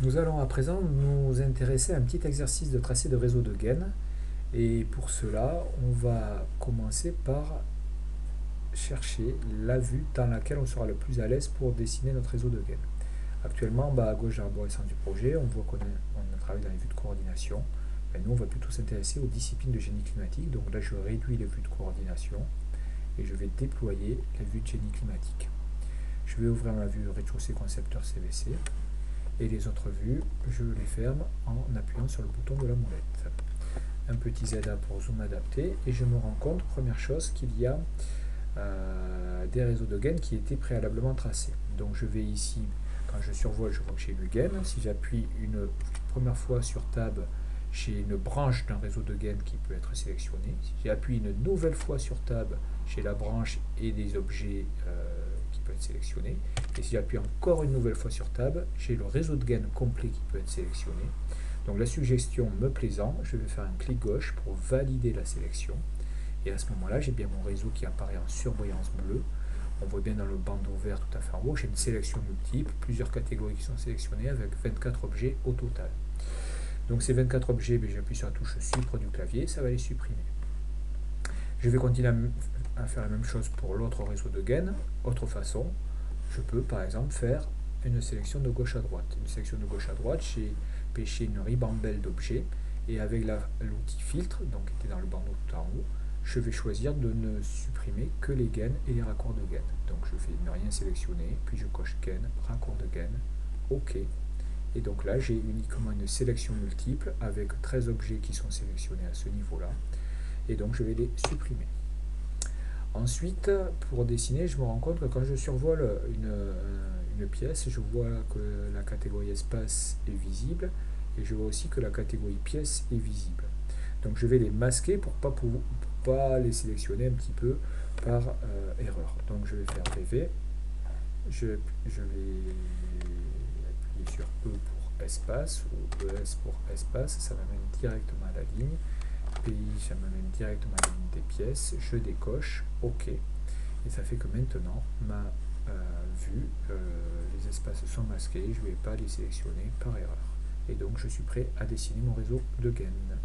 Nous allons à présent nous intéresser à un petit exercice de tracé de réseau de gaines. Et pour cela, on va commencer par chercher la vue dans laquelle on sera le plus à l'aise pour dessiner notre réseau de gaines. Actuellement, en bas à gauche de l'arborescence du projet, on voit qu'on a travaillé dans les vues de coordination. Ben, nous, on va plutôt s'intéresser aux disciplines de génie climatique. Donc là, je réduis les vues de coordination et je vais déployer la vue de génie climatique. Je vais ouvrir ma vue rez-de-chaussée concepteur CVC. Et les autres vues, je les ferme en appuyant sur le bouton de la molette. Un petit ZA pour zoom adapté, et je me rends compte, première chose, qu'il y a des réseaux de gaines qui étaient préalablement tracés. Donc je vais ici, quand je survole, je vois que j'ai une gaine. Si j'appuie une première fois sur Tab, j'ai une branche d'un réseau de gaines qui peut être sélectionné. Si j'appuie une nouvelle fois sur Tab, j'ai la branche et des objets qui peuvent être sélectionnés. Et si j'appuie encore une nouvelle fois sur Tab, j'ai le réseau de gaines complet qui peut être sélectionné. Donc la suggestion me plaisant, je vais faire un clic gauche pour valider la sélection. Et à ce moment-là, j'ai bien mon réseau qui apparaît en surbrillance bleue. On voit bien dans le bandeau vert tout à fait en haut, j'ai une sélection multiple, plusieurs catégories qui sont sélectionnées avec 24 objets au total. Donc ces 24 objets, j'appuie sur la touche Suppre du clavier, ça va les supprimer. Je vais continuer à faire la même chose pour l'autre réseau de gaines. Autre façon, je peux par exemple faire une sélection de gauche à droite. Une sélection de gauche à droite, j'ai pêché une ribambelle d'objets et avec l'outil filtre, donc qui était dans le bandeau tout en haut, je vais choisir de ne supprimer que les gaines et les raccords de gaines. Donc je fais ne rien sélectionner, puis je coche gaine, raccord de gaine, OK. Et donc là, j'ai uniquement une sélection multiple avec 13 objets qui sont sélectionnés à ce niveau-là. Et donc je vais les supprimer. Ensuite, pour dessiner, je me rends compte que quand je survole une pièce, je vois que la catégorie espace est visible et je vois aussi que la catégorie pièce est visible. Donc je vais les masquer pour ne pas les sélectionner un petit peu par erreur. Donc je vais faire VV, je vais appuyer sur E pour espace ou ES pour espace, ça m'amène directement à la ligne. Pays, ça m'amène directement à la ligne des pièces, je décoche, OK. Et ça fait que maintenant, ma vue, les espaces sont masqués, je ne vais pas les sélectionner par erreur. Et donc je suis prêt à dessiner mon réseau de gaines.